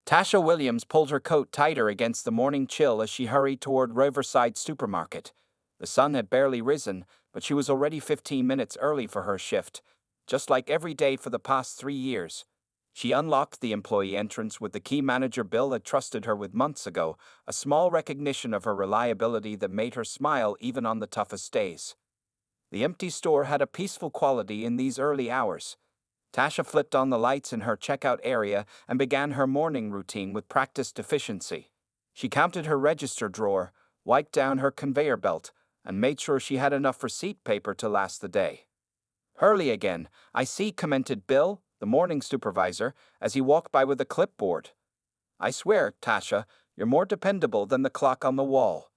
Tasha Williams pulled her coat tighter against the morning chill as she hurried toward Riverside Supermarket. The sun had barely risen, but she was already 15 minutes early for her shift, just like every day for the past 3 years. She unlocked the employee entrance with the key manager Bill had trusted her with months ago, a small recognition of her reliability that made her smile even on the toughest days. The empty store had a peaceful quality in these early hours. Tasha flipped on the lights in her checkout area and began her morning routine with practiced efficiency. She counted her register drawer, wiped down her conveyor belt, and made sure she had enough receipt paper to last the day. "Early again, I see," commented Bill, the morning supervisor, as he walked by with a clipboard. "I swear, Tasha, you're more dependable than the clock on the wall."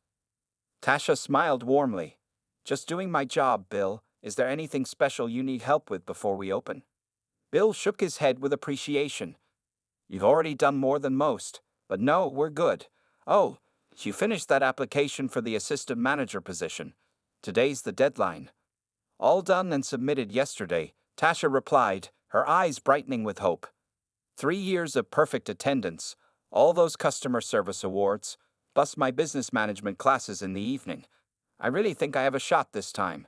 Tasha smiled warmly. "Just doing my job, Bill. Is there anything special you need help with before we open?" Bill shook his head with appreciation. "You've already done more than most, but no, we're good. Oh, you finished that application for the assistant manager position. Today's the deadline." "All done and submitted yesterday," Tasha replied, her eyes brightening with hope. 3 years of perfect attendance, all those customer service awards, plus my business management classes in the evening. I really think I have a shot this time.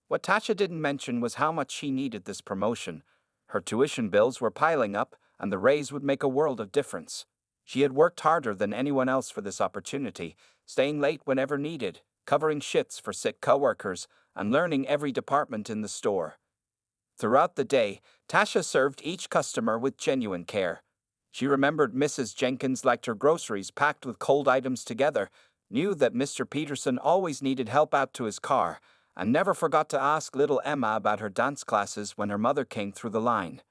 What Tasha didn't mention was how much she needed this promotion. Her tuition bills were piling up, and the raise would make a world of difference. She had worked harder than anyone else for this opportunity, staying late whenever needed, covering shifts for sick coworkers, and learning every department in the store. Throughout the day, Tasha served each customer with genuine care. She remembered Mrs. Jenkins liked her groceries packed with cold items together, knew that Mr. Peterson always needed help out to his car, and never forgot to ask little Emma about her dance classes when her mother came through the line.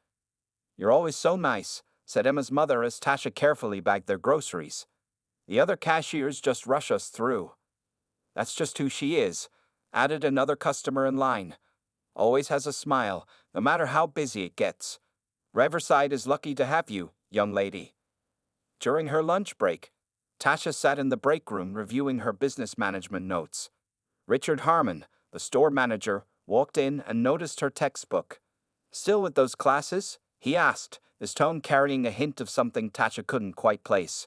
"You're always so nice," said Emma's mother as Tasha carefully bagged their groceries. "The other cashiers just rush us through." "That's just who she is," added another customer in line. "Always has a smile, no matter how busy it gets. Riverside is lucky to have you, young lady." During her lunch break, Tasha sat in the break room reviewing her business management notes. Richard Harmon, the store manager, walked in and noticed her textbook. "Still with those classes?" he asked, his tone carrying a hint of something Tasha couldn't quite place.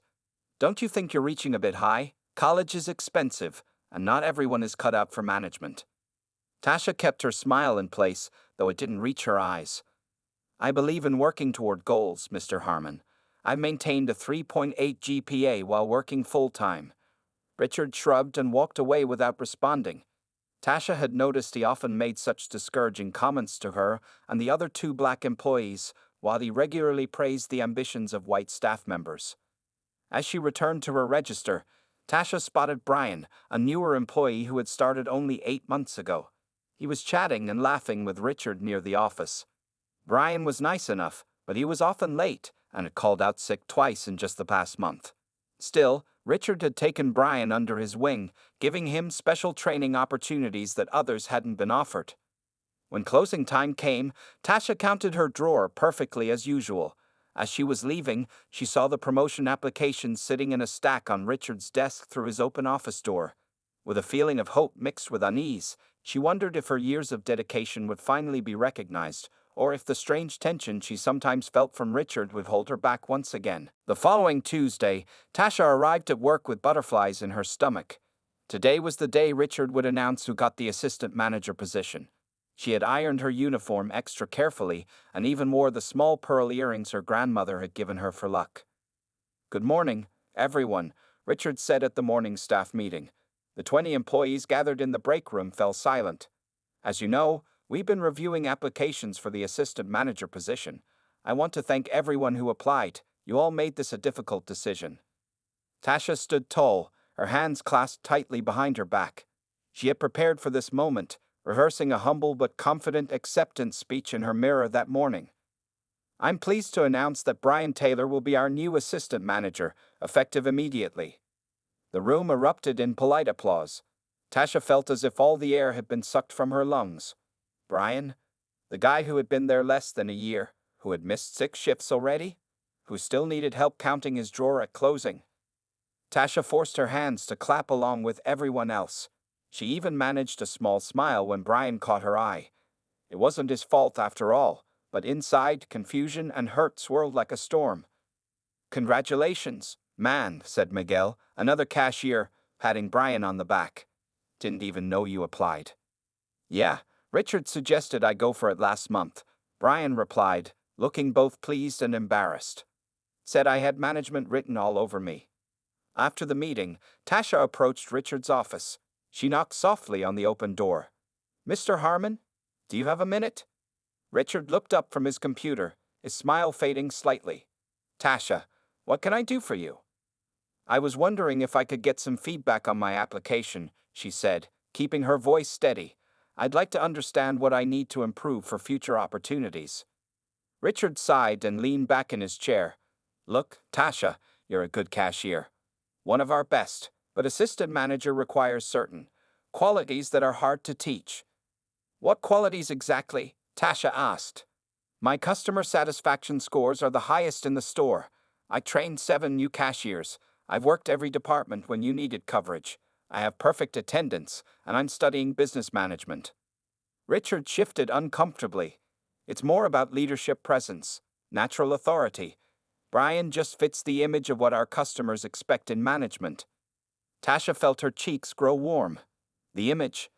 "Don't you think you're reaching a bit high? College is expensive, and not everyone is cut out for management." Tasha kept her smile in place, though it didn't reach her eyes. "I believe in working toward goals, Mr. Harmon. I've maintained a 3.8 GPA while working full-time." Richard shrugged and walked away without responding. Tasha had noticed he often made such discouraging comments to her and the other two black employees, while he regularly praised the ambitions of white staff members. As she returned to her register, Tasha spotted Brian, a newer employee who had started only 8 months ago. He was chatting and laughing with Richard near the office. Brian was nice enough, but he was often late and had called out sick twice in just the past month. Still, Richard had taken Brian under his wing, giving him special training opportunities that others hadn't been offered. When closing time came, Tasha counted her drawer perfectly as usual. As she was leaving, she saw the promotion application sitting in a stack on Richard's desk through his open office door. With a feeling of hope mixed with unease, she wondered if her years of dedication would finally be recognized, or if the strange tension she sometimes felt from Richard would hold her back once again. The following Tuesday, Tasha arrived at work with butterflies in her stomach. Today was the day Richard would announce who got the assistant manager position. She had ironed her uniform extra carefully and even wore the small pearl earrings her grandmother had given her for luck. "Good morning, everyone," Richard said at the morning staff meeting. The 20 employees gathered in the break room fell silent. "As you know, we've been reviewing applications for the assistant manager position. I want to thank everyone who applied. You all made this a difficult decision." Tasha stood tall, her hands clasped tightly behind her back. She had prepared for this moment, rehearsing a humble but confident acceptance speech in her mirror that morning. "I'm pleased to announce that Brian Taylor will be our new assistant manager, effective immediately." The room erupted in polite applause. Tasha felt as if all the air had been sucked from her lungs. Brian? The guy who had been there less than a year, who had missed 6 shifts already? Who still needed help counting his drawer at closing? Tasha forced her hands to clap along with everyone else. She even managed a small smile when Brian caught her eye. It wasn't his fault after all, but inside, confusion and hurt swirled like a storm. Congratulations, man, said Miguel, another cashier, patting Brian on the back. Didn't even know you applied. Yeah, Richard suggested I go for it last month, Brian replied, looking both pleased and embarrassed. Said I had management written all over me. After the meeting, Tasha approached Richard's office. She knocked softly on the open door. Mr. Harmon, do you have a minute? Richard looked up from his computer, his smile fading slightly. Tasha, what can I do for you? I was wondering if I could get some feedback on my application, she said, keeping her voice steady. I'd like to understand what I need to improve for future opportunities. Richard sighed and leaned back in his chair. Look, Tasha, you're a good cashier. One of our best, but assistant manager requires certain qualities that are hard to teach. What qualities exactly? Tasha asked. My customer satisfaction scores are the highest in the store. I trained 7 new cashiers. I've worked every department when you needed coverage. I have perfect attendance, and I'm studying business management. Richard shifted uncomfortably. It's more about leadership presence, natural authority. Brian just fits the image of what our customers expect in management. Tasha felt her cheeks grow warm. The image.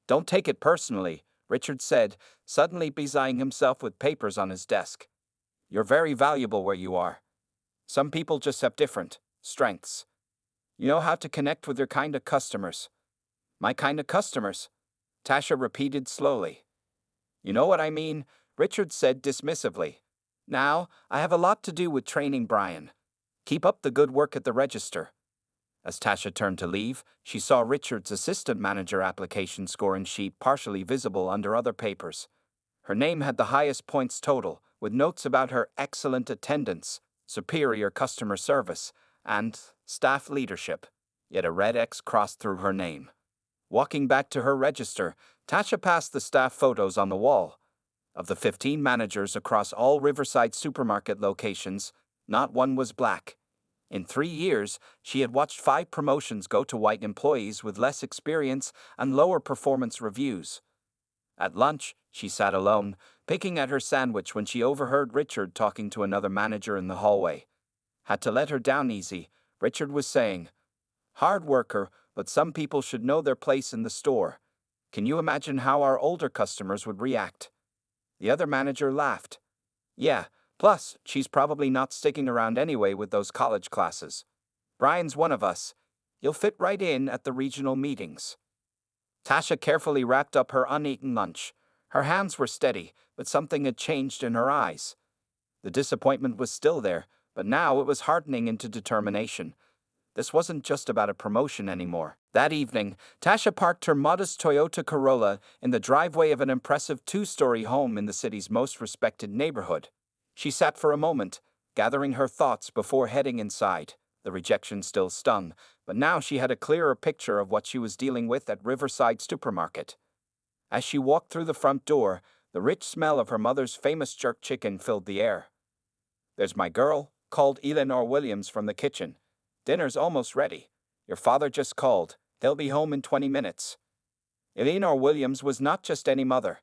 Don't take it personally, Richard said, suddenly busying himself with papers on his desk. You're very valuable where you are. Some people just have different strengths. You know how to connect with your kind of customers. My kind of customers? Tasha repeated slowly. You know what I mean, Richard said dismissively. Now, I have a lot to do with training Brian. Keep up the good work at the register. As Tasha turned to leave, she saw Richard's assistant manager application scoring sheet partially visible under other papers. Her name had the highest points total, with notes about her excellent attendance, superior customer service, and staff leadership. Yet a red X crossed through her name. Walking back to her register, Tasha passed the staff photos on the wall. Of the 15 managers across all Riverside supermarket locations, not one was black. In 3 years, she had watched 5 promotions go to white employees with less experience and lower performance reviews. At lunch, she sat alone, picking at her sandwich when she overheard Richard talking to another manager in the hallway. Had to let her down easy, Richard was saying. Hard worker, but some people should know their place in the store. Can you imagine how our older customers would react? The other manager laughed. Yeah, plus, she's probably not sticking around anyway with those college classes. Brian's one of us. You'll fit right in at the regional meetings. Tasha carefully wrapped up her uneaten lunch. Her hands were steady, but something had changed in her eyes. The disappointment was still there, but now it was hardening into determination. This wasn't just about a promotion anymore. That evening, Tasha parked her modest Toyota Corolla in the driveway of an impressive 2-story home in the city's most respected neighborhood. She sat for a moment, gathering her thoughts before heading inside. The rejection still stung, but now she had a clearer picture of what she was dealing with at Riverside Supermarket. As she walked through the front door, the rich smell of her mother's famous jerk chicken filled the air. There's my girl, called Eleanor Williams from the kitchen. Dinner's almost ready. Your father just called. They'll be home in 20 minutes. Eleanor Williams was not just any mother.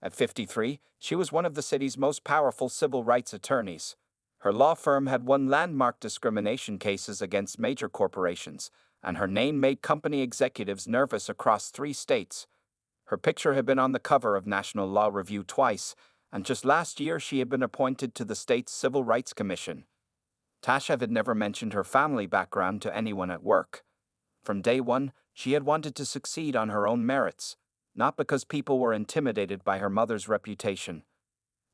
At 53, she was one of the city's most powerful civil rights attorneys. Her law firm had won landmark discrimination cases against major corporations, and her name made company executives nervous across 3 states. Her picture had been on the cover of National Law Review twice, and just last year she had been appointed to the state's Civil Rights Commission. Tasha had never mentioned her family background to anyone at work. From day one, she had wanted to succeed on her own merits, not because people were intimidated by her mother's reputation.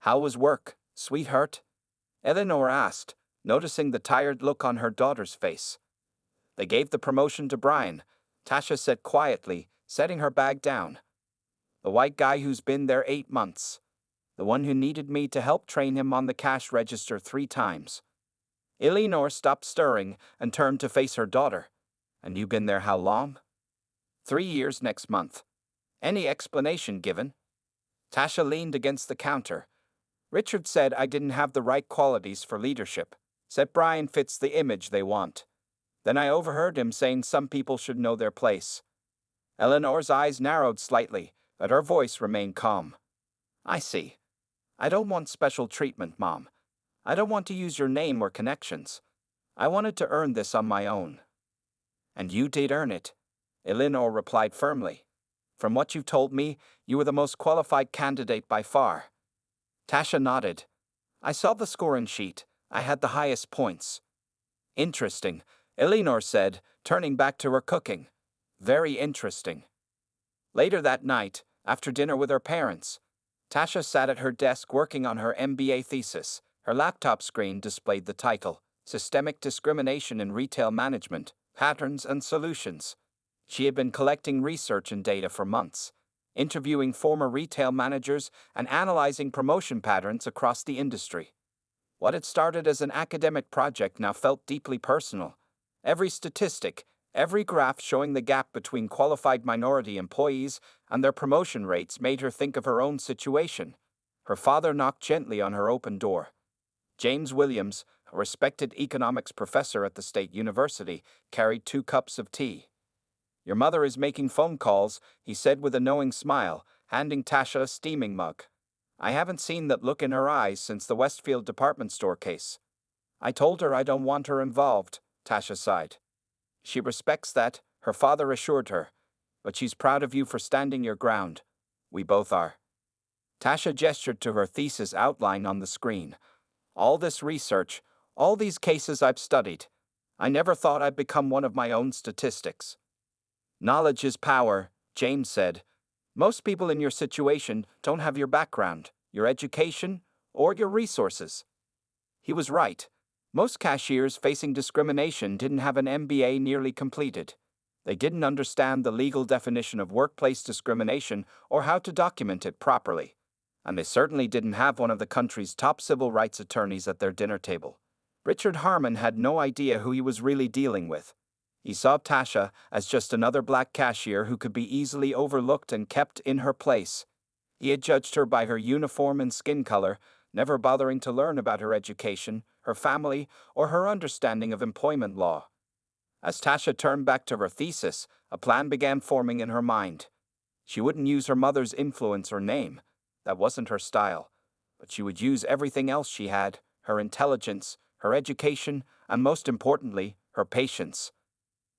How was work, sweetheart? Eleanor asked, noticing the tired look on her daughter's face. They gave the promotion to Brian, Tasha said quietly, setting her bag down. The white guy who's been there 8 months. The one who needed me to help train him on the cash register 3 times. Eleanor stopped stirring and turned to face her daughter. And you've been there how long? 3 years next month. Any explanation given? Tasha leaned against the counter. Richard said I didn't have the right qualities for leadership. Said Brian fits the image they want. Then I overheard him saying some people should know their place. Eleanor's eyes narrowed slightly, but her voice remained calm. I see. I don't want special treatment, Mom. I don't want to use your name or connections. I wanted to earn this on my own. And you did earn it, Eleanor replied firmly. From what you've told me, you were the most qualified candidate by far. Tasha nodded. I saw the scoring sheet. I had the highest points. Interesting, Eleanor said, turning back to her cooking. Very interesting. Later that night, after dinner with her parents, Tasha sat at her desk working on her MBA thesis. Her laptop screen displayed the title, Systemic Discrimination in Retail Management, Patterns and Solutions. She had been collecting research and data for months, interviewing former retail managers and analyzing promotion patterns across the industry. What had started as an academic project now felt deeply personal. Every statistic, every graph showing the gap between qualified minority employees and their promotion rates made her think of her own situation. Her father knocked gently on her open door. James Williams, a respected economics professor at the State University, carried 2 cups of tea. Your mother is making phone calls, he said with a knowing smile, handing Tasha a steaming mug. I haven't seen that look in her eyes since the Westfield department store case. I told her I don't want her involved, Tasha sighed. She respects that, her father assured her, but she's proud of you for standing your ground. We both are. Tasha gestured to her thesis outline on the screen. All this research, all these cases I've studied. I never thought I'd become one of my own statistics. Knowledge is power, James said. Most people in your situation don't have your background, your education, or your resources. He was right. Most cashiers facing discrimination didn't have an MBA nearly completed. They didn't understand the legal definition of workplace discrimination or how to document it properly. And they certainly didn't have one of the country's top civil rights attorneys at their dinner table. Richard Harmon had no idea who he was really dealing with. He saw Tasha as just another black cashier who could be easily overlooked and kept in her place. He had judged her by her uniform and skin color, never bothering to learn about her education, her family, or her understanding of employment law. As Tasha turned back to her thesis, a plan began forming in her mind. She wouldn't use her mother's influence or name. That wasn't her style. But she would use everything else she had, her intelligence, her education, and most importantly, her patience.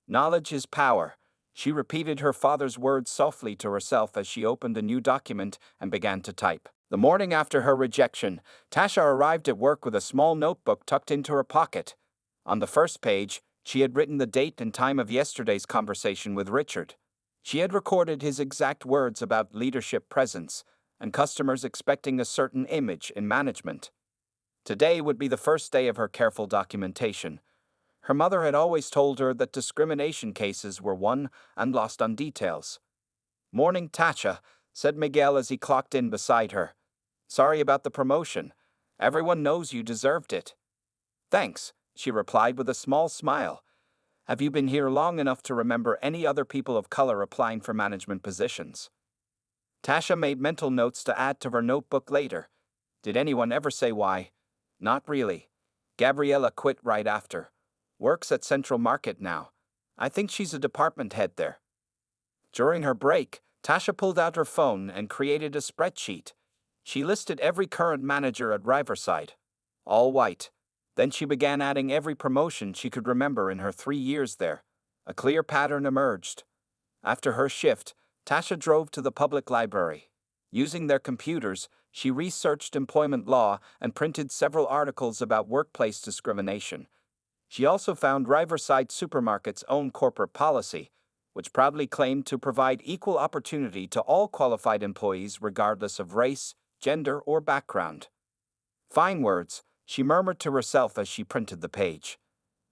Knowledge is power. She repeated her father's words softly to herself as she opened a new document and began to type. The morning after her rejection, Tasha arrived at work with a small notebook tucked into her pocket. On the first page, she had written the date and time of yesterday's conversation with Richard. She had recorded his exact words about leadership presence and customers expecting a certain image in management. Today would be the first day of her careful documentation. Her mother had always told her that discrimination cases were won and lost on details. Morning, Tasha, said Miguel as he clocked in beside her. Sorry about the promotion. Everyone knows you deserved it. Thanks, she replied with a small smile. Have you been here long enough to remember any other people of color applying for management positions? Tasha made mental notes to add to her notebook later. Did anyone ever say why? Not really. Gabriella quit right after. Works at Central Market now. I think she's a department head there. During her break, Tasha pulled out her phone and created a spreadsheet. She listed every current manager at Riverside. All white. Then she began adding every promotion she could remember in her 3 years there. A clear pattern emerged. After her shift, Tasha drove to the public library. Using their computers, she researched employment law and printed several articles about workplace discrimination. She also found Riverside Supermarket's own corporate policy, which proudly claimed to provide equal opportunity to all qualified employees regardless of race, gender, or background. Fine words, she murmured to herself as she printed the page.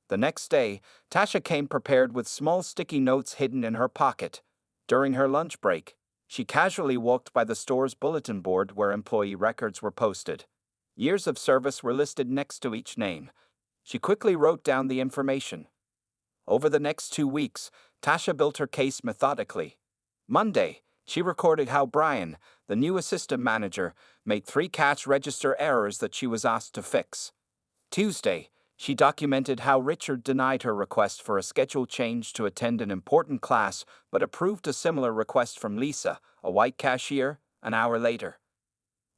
The next day, Tasha came prepared with small sticky notes hidden in her pocket. During her lunch break, she casually walked by the store's bulletin board where employee records were posted. Years of service were listed next to each name. She quickly wrote down the information. Over the next 2 weeks, Tasha built her case methodically. Monday, she recorded how Brian, the new assistant manager, made 3 cash register errors that she was asked to fix. Tuesday, she documented how Richard denied her request for a schedule change to attend an important class but approved a similar request from Lisa, a white cashier, an hour later.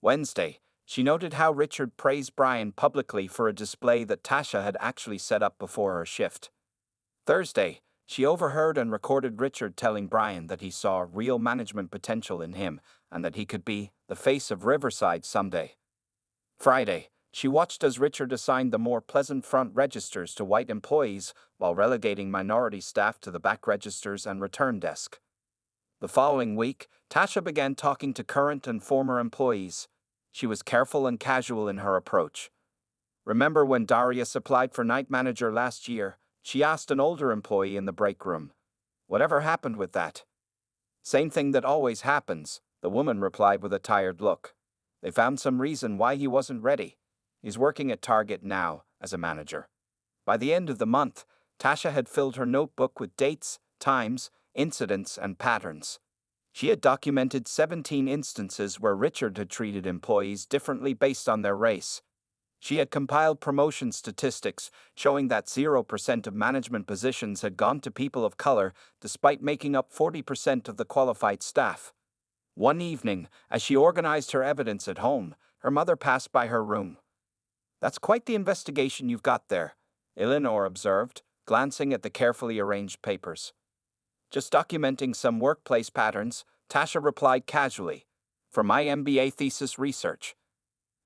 Wednesday, She noted how Richard praised Brian publicly for a display that Tasha had actually set up before her shift. Thursday, she overheard and recorded Richard telling Brian that he saw real management potential in him and that he could be the face of Riverside someday. Friday, she watched as Richard assigned the more pleasant front registers to white employees while relegating minority staff to the back registers and return desk. The following week, Tasha began talking to current and former employees. She was careful and casual in her approach. Remember when Darius applied for night manager last year? She asked an older employee in the break room. Whatever happened with that? Same thing that always happens, the woman replied with a tired look. They found some reason why he wasn't ready. He's working at Target now, as a manager. By the end of the month, Tasha had filled her notebook with dates, times, incidents, and patterns. She had documented 17 instances where Richard had treated employees differently based on their race. She had compiled promotion statistics showing that 0% of management positions had gone to people of color despite making up 40% of the qualified staff. One evening, as she organized her evidence at home, her mother passed by her room. "That's quite the investigation you've got there," Eleanor observed, glancing at the carefully arranged papers. "Just documenting some workplace patterns," Tasha replied casually, "for my MBA thesis research."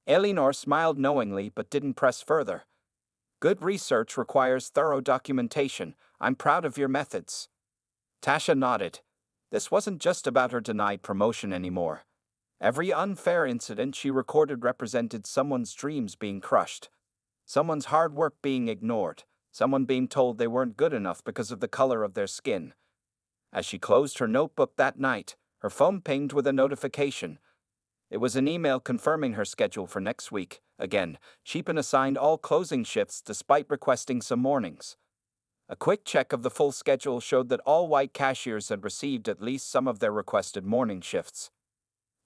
Eleanor smiled knowingly but didn't press further. "Good research requires thorough documentation. I'm proud of your methods." Tasha nodded. This wasn't just about her denied promotion anymore. Every unfair incident she recorded represented someone's dreams being crushed, someone's hard work being ignored, someone being told they weren't good enough because of the color of their skin. As she closed her notebook that night, her phone pinged with a notification. It was an email confirming her schedule for next week. Again, she'd been assigned all closing shifts despite requesting some mornings. A quick check of the full schedule showed that all white cashiers had received at least some of their requested morning shifts.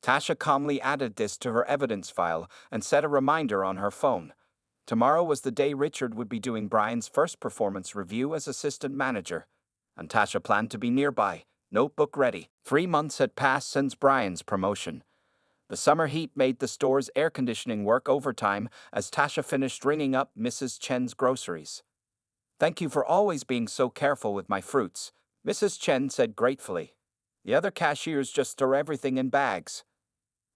Tasha calmly added this to her evidence file and set a reminder on her phone. Tomorrow was the day Richard would be doing Brian's first performance review as assistant manager, and Tasha planned to be nearby, notebook ready. 3 months had passed since Brian's promotion. The summer heat made the store's air conditioning work overtime as Tasha finished ringing up Mrs. Chen's groceries. "Thank you for always being so careful with my fruits," Mrs. Chen said gratefully. "The other cashiers just store everything in bags."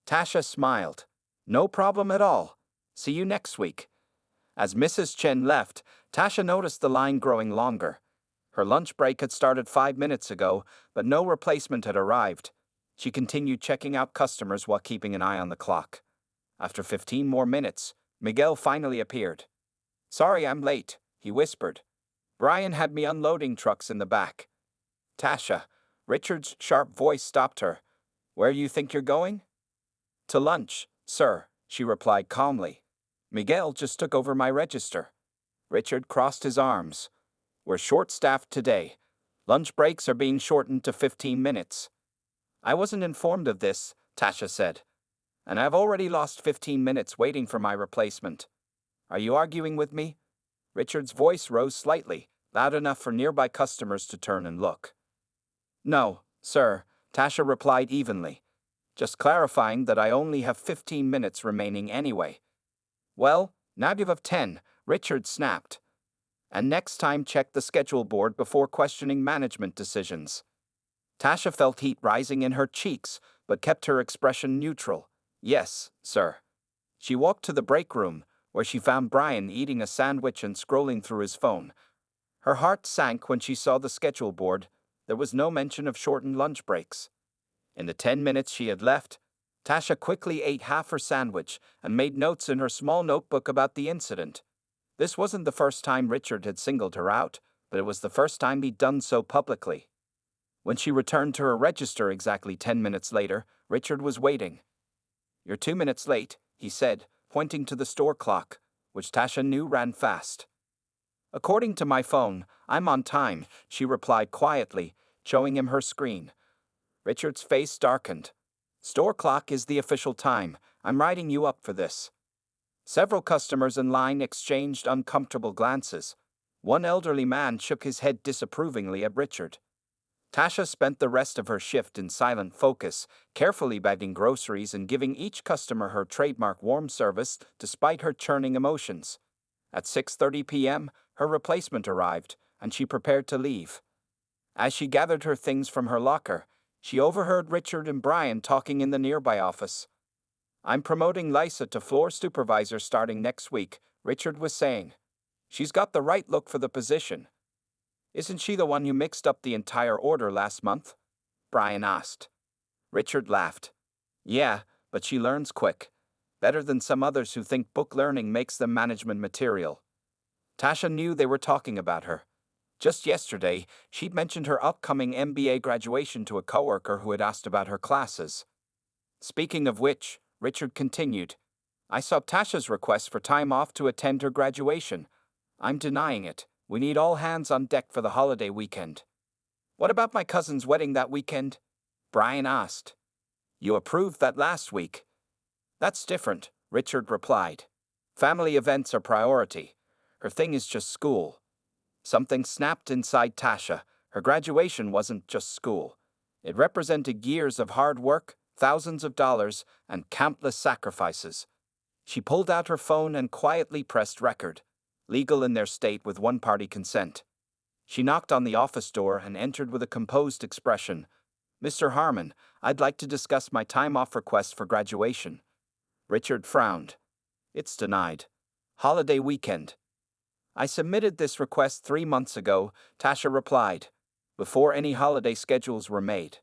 Tasha smiled. "No problem at all. See you next week." As Mrs. Chen left, Tasha noticed the line growing longer. Her lunch break had started 5 minutes ago, but no replacement had arrived. She continued checking out customers while keeping an eye on the clock. After 15 more minutes, Miguel finally appeared. "Sorry I'm late," he whispered. "Brian had me unloading trucks in the back." "Tasha," Richard's sharp voice stopped her. "Where do you think you're going?" "To lunch, sir," she replied calmly. "Miguel just took over my register." Richard crossed his arms. "We're short-staffed today. Lunch breaks are being shortened to 15 minutes. "I wasn't informed of this," Tasha said. "And I've already lost 15 minutes waiting for my replacement. Are you arguing with me?" Richard's voice rose slightly, loud enough for nearby customers to turn and look. "No, sir," Tasha replied evenly. "Just clarifying that I only have 15 minutes remaining anyway." "Well, now you have 10, Richard snapped. "And next time check the schedule board before questioning management decisions." Tasha felt heat rising in her cheeks, but kept her expression neutral. "Yes, sir." She walked to the break room, where she found Brian eating a sandwich and scrolling through his phone. Her heart sank when she saw the schedule board. There was no mention of shortened lunch breaks. In the 10 minutes she had left, Tasha quickly ate half her sandwich and made notes in her small notebook about the incident. This wasn't the first time Richard had singled her out, but it was the first time he'd done so publicly. When she returned to her register exactly 10 minutes later, Richard was waiting. "You're 2 minutes late," he said, pointing to the store clock, which Tasha knew ran fast. "According to my phone, I'm on time," she replied quietly, showing him her screen. Richard's face darkened. "Store clock is the official time. I'm writing you up for this." Several customers in line exchanged uncomfortable glances. One elderly man shook his head disapprovingly at Richard. Tasha spent the rest of her shift in silent focus, carefully bagging groceries and giving each customer her trademark warm service despite her churning emotions. At 6:30 p.m., her replacement arrived, and she prepared to leave. As she gathered her things from her locker, she overheard Richard and Brian talking in the nearby office. "I'm promoting Lisa to floor supervisor starting next week," Richard was saying. "She's got the right look for the position." "Isn't she the one who mixed up the entire order last month?" Brian asked. Richard laughed. "Yeah, but she learns quick. Better than some others who think book learning makes them management material." Tasha knew they were talking about her. Just yesterday, she'd mentioned her upcoming MBA graduation to a coworker who had asked about her classes. "Speaking of which," Richard continued, "I saw Tasha's request for time off to attend her graduation. I'm denying it. We need all hands on deck for the holiday weekend." "What about my cousin's wedding that weekend?" Brian asked. "You approved that last week." "That's different," Richard replied. "Family events are priority. Her thing is just school." Something snapped inside Tasha. Her graduation wasn't just school. It represented years of hard work, thousands of dollars, and countless sacrifices. She pulled out her phone and quietly pressed record, legal in their state with one-party consent. She knocked on the office door and entered with a composed expression. "Mr. Harmon, I'd like to discuss my time-off request for graduation." Richard frowned. "It's denied. Holiday weekend." "I submitted this request 3 months ago," Tasha replied, "before any holiday schedules were made.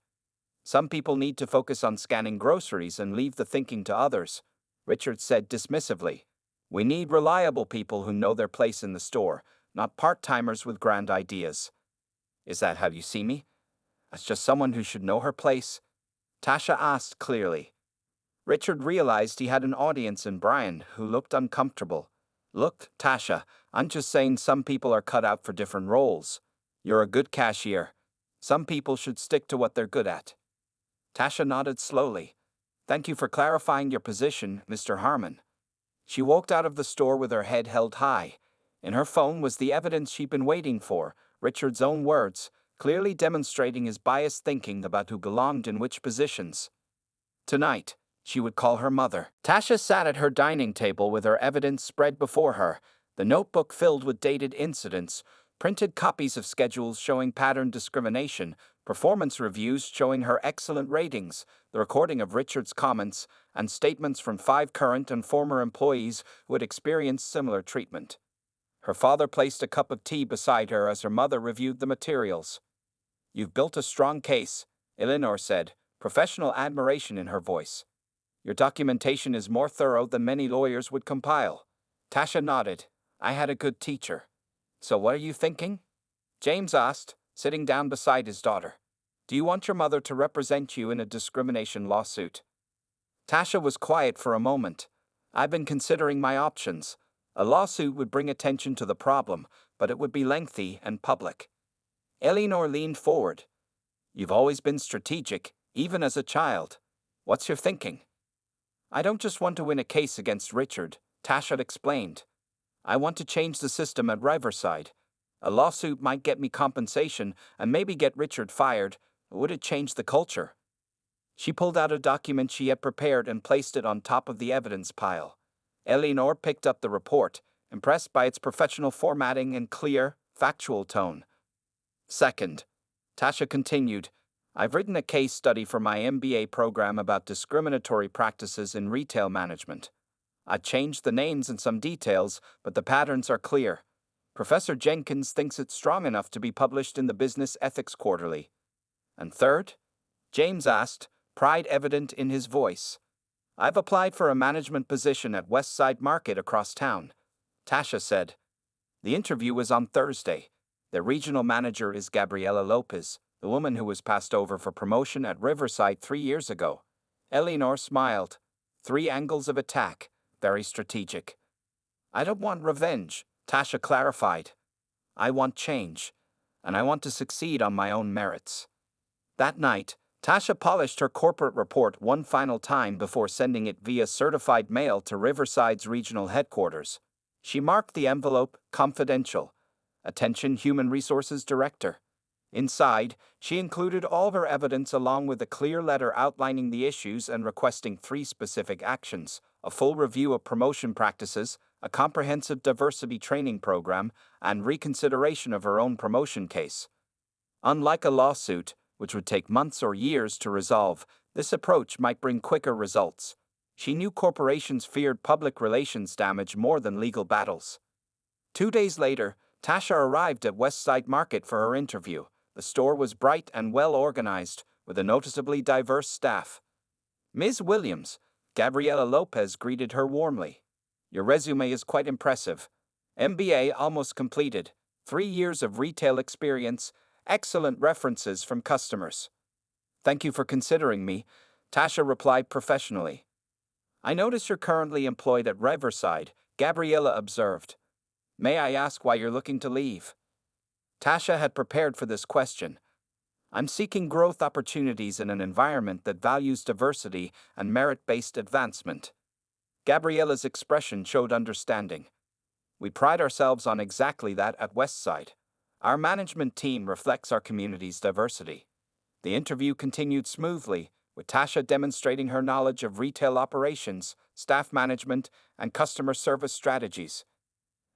Some people need to focus on scanning groceries and leave the thinking to others," Richard said dismissively. "We need reliable people who know their place in the store, not part-timers with grand ideas." "Is that how you see me? As just someone who should know her place?" Tasha asked clearly. Richard realized he had an audience in Brian who looked uncomfortable. "Look, Tasha, I'm just saying some people are cut out for different roles. You're a good cashier. Some people should stick to what they're good at." Tasha nodded slowly. "Thank you for clarifying your position, Mr. Harmon." She walked out of the store with her head held high. In her phone was the evidence she'd been waiting for, Richard's own words, clearly demonstrating his biased thinking about who belonged in which positions. Tonight, she would call her mother. Tasha sat at her dining table with her evidence spread before her, the notebook filled with dated incidents, printed copies of schedules showing pattern discrimination, performance reviews showing her excellent ratings, the recording of Richard's comments, and statements from 5 current and former employees who had experienced similar treatment. Her father placed a cup of tea beside her as her mother reviewed the materials. "You've built a strong case," Eleanor said, professional admiration in her voice. "Your documentation is more thorough than many lawyers would compile." Tasha nodded. "I had a good teacher." "So what are you thinking?" James asked, sitting down beside his daughter. "Do you want your mother to represent you in a discrimination lawsuit?" Tasha was quiet for a moment. "I've been considering my options. A lawsuit would bring attention to the problem, but it would be lengthy and public." Eleanor leaned forward. "You've always been strategic, even as a child. What's your thinking?" "I don't just want to win a case against Richard," Tasha explained. "I want to change the system at Riverside. A lawsuit might get me compensation and maybe get Richard fired, but would it change the culture?" She pulled out a document she had prepared and placed it on top of the evidence pile. Eleanor picked up the report, impressed by its professional formatting and clear, factual tone. "Second," Tasha continued, "I've written a case study for my MBA program about discriminatory practices in retail management. I've changed the names and some details, but the patterns are clear. Professor Jenkins thinks it's strong enough to be published in the Business Ethics Quarterly." "And third?" James asked, pride evident in his voice. "I've applied for a management position at Westside Market across town," Tasha said. "The interview was on Thursday. Their regional manager is Gabriela Lopez, the woman who was passed over for promotion at Riverside 3 years ago." Eleanor smiled. 3 angles of attack, very strategic. "I don't want revenge," Tasha clarified. "I want change, and I want to succeed on my own merits." That night, Tasha polished her corporate report one final time before sending it via certified mail to Riverside's regional headquarters. She marked the envelope "Confidential." "Attention Human Resources Director." Inside, she included all of her evidence along with a clear letter outlining the issues and requesting 3 specific actions: a full review of promotion practices, a comprehensive diversity training program, and reconsideration of her own promotion case. Unlike a lawsuit, which would take months or years to resolve, this approach might bring quicker results. She knew corporations feared public relations damage more than legal battles. 2 days later, Tasha arrived at Westside Market for her interview. The store was bright and well organized, with a noticeably diverse staff. Ms. Williams, Gabriela Lopez greeted her warmly. "Your resume is quite impressive. MBA almost completed, 3 years of retail experience, excellent references from customers." "Thank you for considering me," Tasha replied professionally. "I notice you're currently employed at Riverside," Gabriela observed. "May I ask why you're looking to leave?" Tasha had prepared for this question. "I'm seeking growth opportunities in an environment that values diversity and merit-based advancement." Gabriela's expression showed understanding. "We pride ourselves on exactly that at Westside. Our management team reflects our community's diversity." The interview continued smoothly, with Tasha demonstrating her knowledge of retail operations, staff management, and customer service strategies.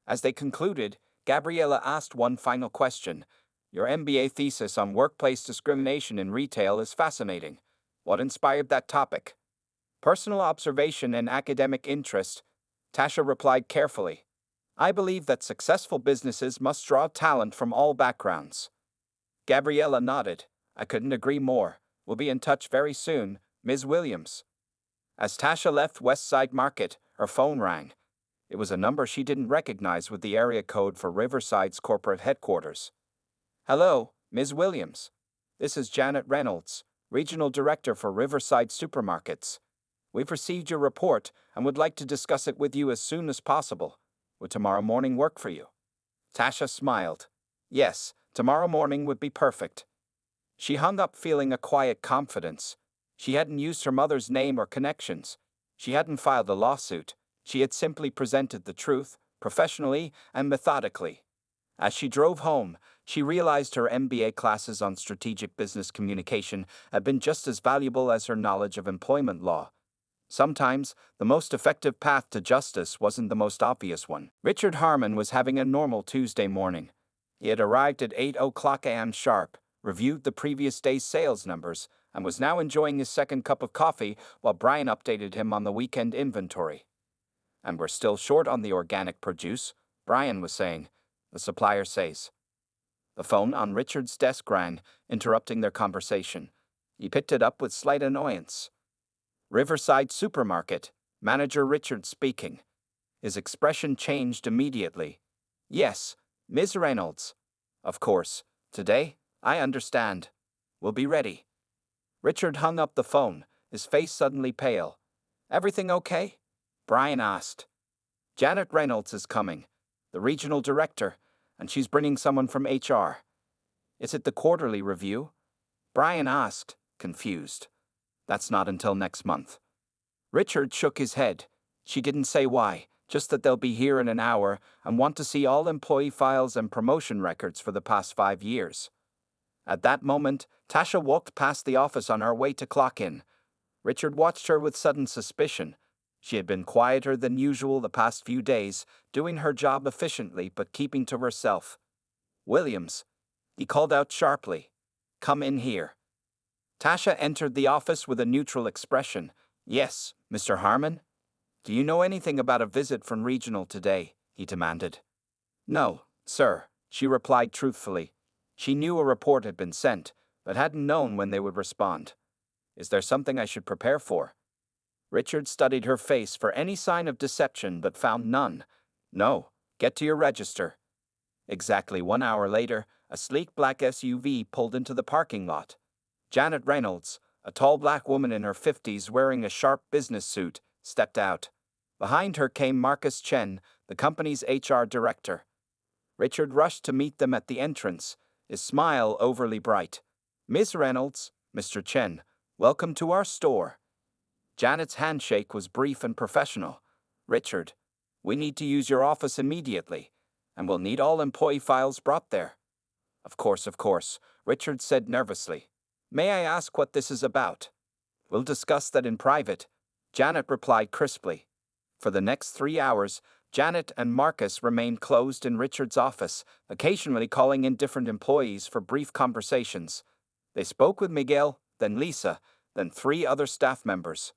As they concluded, Gabriela asked one final question. "Your MBA thesis on workplace discrimination in retail is fascinating. What inspired that topic?" "Personal observation and academic interest," Tasha replied carefully. "I believe that successful businesses must draw talent from all backgrounds." Gabriela nodded. "I couldn't agree more. We'll be in touch very soon, Ms. Williams." As Tasha left Westside Market, her phone rang. It was a number she didn't recognize with the area code for Riverside's corporate headquarters. "Hello, Ms. Williams. This is Janet Reynolds, Regional Director for Riverside Supermarkets. We've received your report and would like to discuss it with you as soon as possible. Would tomorrow morning work for you?" Tasha smiled. Yes, tomorrow morning would be perfect. She hung up feeling a quiet confidence. She hadn't used her mother's name or connections. She hadn't filed a lawsuit. She had simply presented the truth, professionally and methodically. As she drove home, she realized her MBA classes on strategic business communication had been just as valuable as her knowledge of employment law. Sometimes, the most effective path to justice wasn't the most obvious one. Richard Harmon was having a normal Tuesday morning. He had arrived at 8:00 a.m. sharp, reviewed the previous day's sales numbers, and was now enjoying his second cup of coffee while Brian updated him on the weekend inventory. "And we're still short on the organic produce," Brian was saying. "The supplier says." The phone on Richard's desk rang, interrupting their conversation. He picked it up with slight annoyance. "Riverside Supermarket, Manager Richard speaking." His expression changed immediately. "Yes, Ms. Reynolds. Of course. Today? I understand. We'll be ready." Richard hung up the phone, his face suddenly pale. "Everything okay?" Brian asked. "Janet Reynolds is coming, the regional director, and she's bringing someone from HR." "Is it the quarterly review?" Brian asked, confused. "That's not until next month." Richard shook his head. "She didn't say why, just that they'll be here in an hour and want to see all employee files and promotion records for the past 5 years. At that moment, Tasha walked past the office on her way to clock in. Richard watched her with sudden suspicion. She had been quieter than usual the past few days, doing her job efficiently but keeping to herself. "Williams," he called out sharply. "Come in here." Tasha entered the office with a neutral expression. "Yes, Mr. Harmon?" "Do you know anything about a visit from Regional today?" he demanded. "No, sir," she replied truthfully. She knew a report had been sent, but hadn't known when they would respond. "Is there something I should prepare for?" Richard studied her face for any sign of deception but found none. "No, get to your register." Exactly 1 hour later, a sleek black SUV pulled into the parking lot. Janet Reynolds, a tall black woman in her 50s wearing a sharp business suit, stepped out. Behind her came Marcus Chen, the company's HR director. Richard rushed to meet them at the entrance, his smile overly bright. "Ms. Reynolds, Mr. Chen, welcome to our store." Janet's handshake was brief and professional. "Richard, we need to use your office immediately, and we'll need all employee files brought there." Of course, Richard said nervously. May I ask what this is about? We'll discuss that in private, Janet replied crisply. For the next 3 hours, Janet and Marcus remained closed in Richard's office, occasionally calling in different employees for brief conversations. They spoke with Miguel, then Lisa, then 3 other staff members.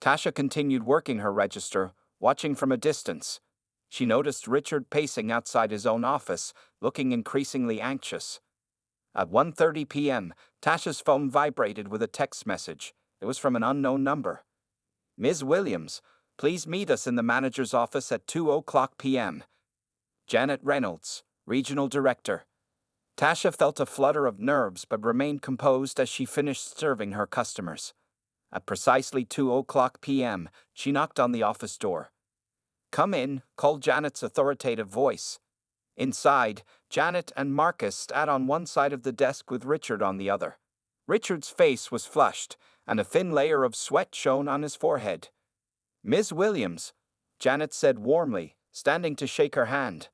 Tasha continued working her register, watching from a distance. She noticed Richard pacing outside his own office, looking increasingly anxious. At 1:30 p.m., Tasha's phone vibrated with a text message. It was from an unknown number. Ms. Williams, please meet us in the manager's office at 2:00 p.m. Janet Reynolds, Regional Director. Tasha felt a flutter of nerves but remained composed as she finished serving her customers. At precisely 2:00 p.m., she knocked on the office door. Come in, called Janet's authoritative voice. Inside, Janet and Marcus sat on one side of the desk with Richard on the other. Richard's face was flushed, and a thin layer of sweat shone on his forehead. Ms. Williams, Janet said warmly, standing to shake her hand.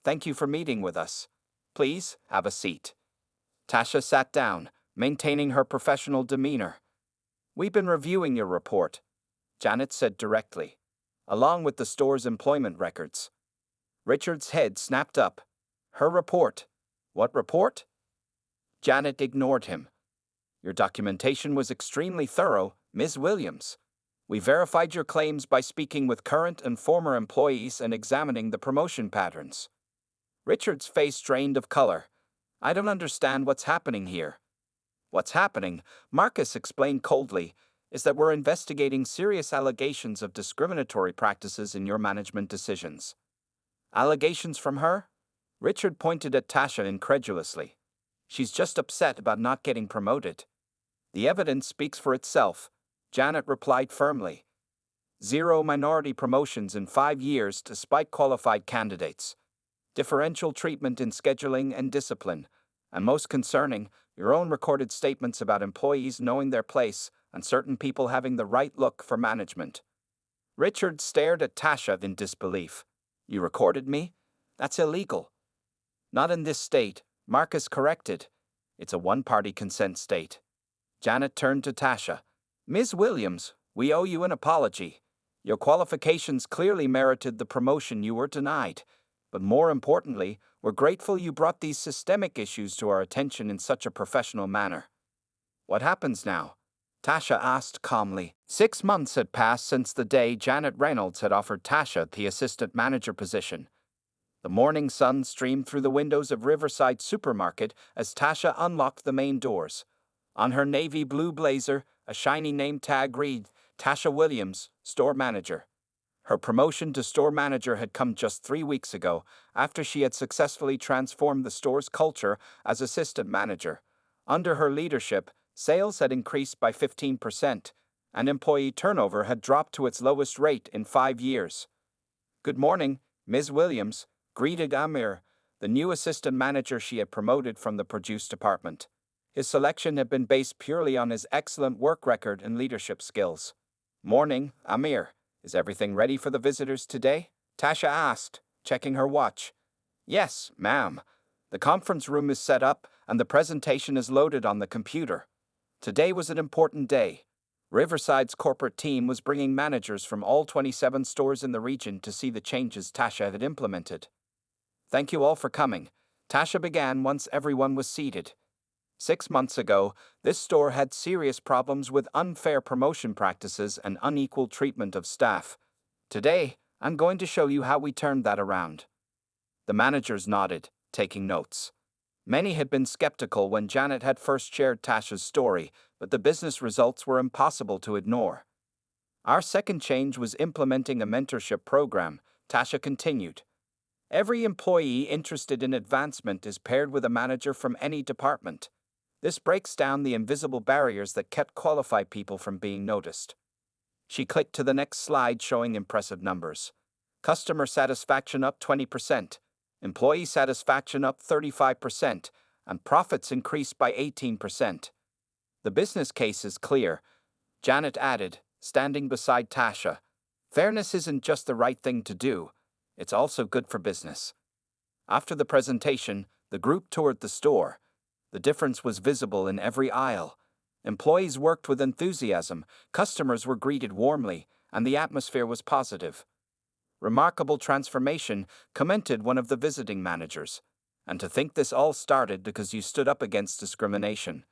Thank you for meeting with us. Please, have a seat. Tasha sat down, maintaining her professional demeanor. We've been reviewing your report, Janet said directly, along with the store's employment records. Richard's head snapped up. Her report. What report? Janet ignored him. Your documentation was extremely thorough, Ms. Williams. We verified your claims by speaking with current and former employees and examining the promotion patterns. Richard's face drained of color. I don't understand what's happening here. What's happening, Marcus explained coldly, is that we're investigating serious allegations of discriminatory practices in your management decisions. Allegations from her? Richard pointed at Tasha incredulously. She's just upset about not getting promoted. The evidence speaks for itself, Janet replied firmly. 0 minority promotions in 5 years despite qualified candidates. Differential treatment in scheduling and discipline. And most concerning, your own recorded statements about employees knowing their place and certain people having the right look for management. Richard stared at Tasha in disbelief. You recorded me? That's illegal. Not in this state, Marcus corrected. It's a one-party consent state. Janet turned to Tasha. Ms. Williams, we owe you an apology. Your qualifications clearly merited the promotion you were denied. But more importantly, we're grateful you brought these systemic issues to our attention in such a professional manner. What happens now? Tasha asked calmly. 6 months had passed since the day Janet Reynolds had offered Tasha the assistant manager position. The morning sun streamed through the windows of Riverside Supermarket as Tasha unlocked the main doors. On her navy blue blazer, a shiny name tag read, Tasha Williams, Store Manager. Her promotion to store manager had come just 3 weeks ago, after she had successfully transformed the store's culture as assistant manager. Under her leadership, sales had increased by 15%, and employee turnover had dropped to its lowest rate in 5 years. Good morning, Ms. Williams, greeted Amir, the new assistant manager she had promoted from the produce department. His selection had been based purely on his excellent work record and leadership skills. Morning, Amir. Is everything ready for the visitors today? Tasha asked, checking her watch. Yes, ma'am. The conference room is set up, and the presentation is loaded on the computer. Today was an important day. Riverside's corporate team was bringing managers from all 27 stores in the region to see the changes Tasha had implemented. Thank you all for coming. Tasha began once everyone was seated. 6 months ago, this store had serious problems with unfair promotion practices and unequal treatment of staff. Today, I'm going to show you how we turned that around. The managers nodded, taking notes. Many had been skeptical when Janet had first shared Tasha's story, but the business results were impossible to ignore. Our second change was implementing a mentorship program, Tasha continued. Every employee interested in advancement is paired with a manager from any department. This breaks down the invisible barriers that kept qualified people from being noticed. She clicked to the next slide showing impressive numbers. Customer satisfaction up 20%, employee satisfaction up 35%, and profits increased by 18%. The business case is clear, Janet added, standing beside Tasha. Fairness isn't just the right thing to do, it's also good for business. After the presentation, The group toured the store. The difference was visible in every aisle. Employees worked with enthusiasm, customers were greeted warmly, and the atmosphere was positive. "Remarkable transformation," commented one of the visiting managers. "And to think this all started because you stood up against discrimination."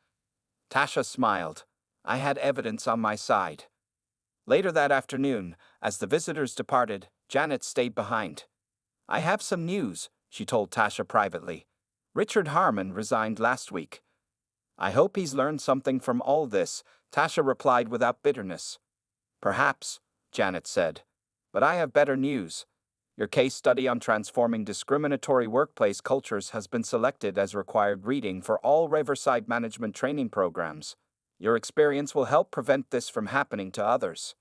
Tasha smiled. I had evidence on my side. Later that afternoon, as the visitors departed, Janet stayed behind. "I have some news," she told Tasha privately. "Richard Harmon resigned last week." "I hope he's learned something from all this," Tasha replied without bitterness. "Perhaps," Janet said. "But I have better news. Your case study on transforming discriminatory workplace cultures has been selected as required reading for all Riverside management training programs. Your experience will help prevent this from happening to others."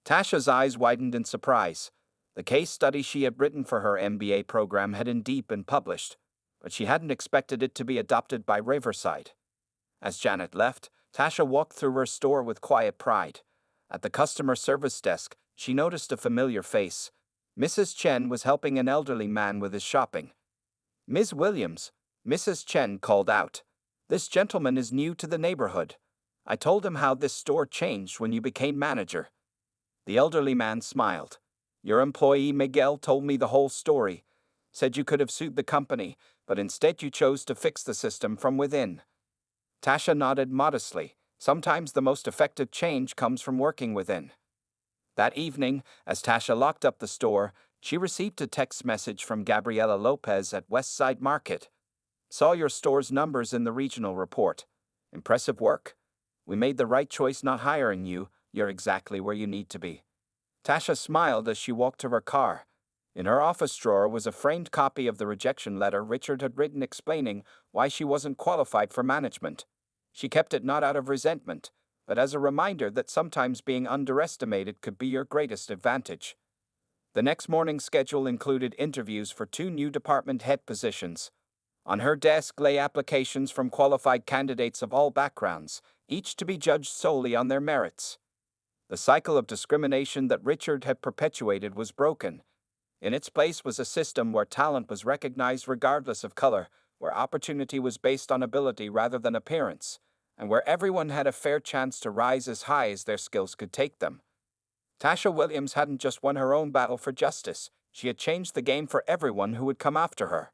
Tasha's eyes widened in surprise. The case study she had written for her MBA program had indeed been published, but she hadn't expected it to be adopted by Riverside. As Janet left, Tasha walked through her store with quiet pride. At the customer service desk, she noticed a familiar face. Mrs. Chen was helping an elderly man with his shopping. "Ms. Williams," Mrs. Chen called out. "This gentleman is new to the neighborhood. I told him how this store changed when you became manager." The elderly man smiled. "Your employee Miguel told me the whole story. Said you could have sued the company, but instead you chose to fix the system from within." Tasha nodded modestly. Sometimes the most effective change comes from working within. That evening, as Tasha locked up the store, she received a text message from Gabriela Lopez at Westside Market. "Saw your store's numbers in the regional report. Impressive work. We made the right choice not hiring you. You're exactly where you need to be." Tasha smiled as she walked to her car. In her office drawer was a framed copy of the rejection letter Richard had written explaining why she wasn't qualified for management. She kept it not out of resentment, but as a reminder that sometimes being underestimated could be your greatest advantage. The next morning's schedule included interviews for 2 new department head positions. On her desk lay applications from qualified candidates of all backgrounds, each to be judged solely on their merits. The cycle of discrimination that Richard had perpetuated was broken. In its place was a system where talent was recognized regardless of color, where opportunity was based on ability rather than appearance, and where everyone had a fair chance to rise as high as their skills could take them. Tasha Williams hadn't just won her own battle for justice, she had changed the game for everyone who would come after her.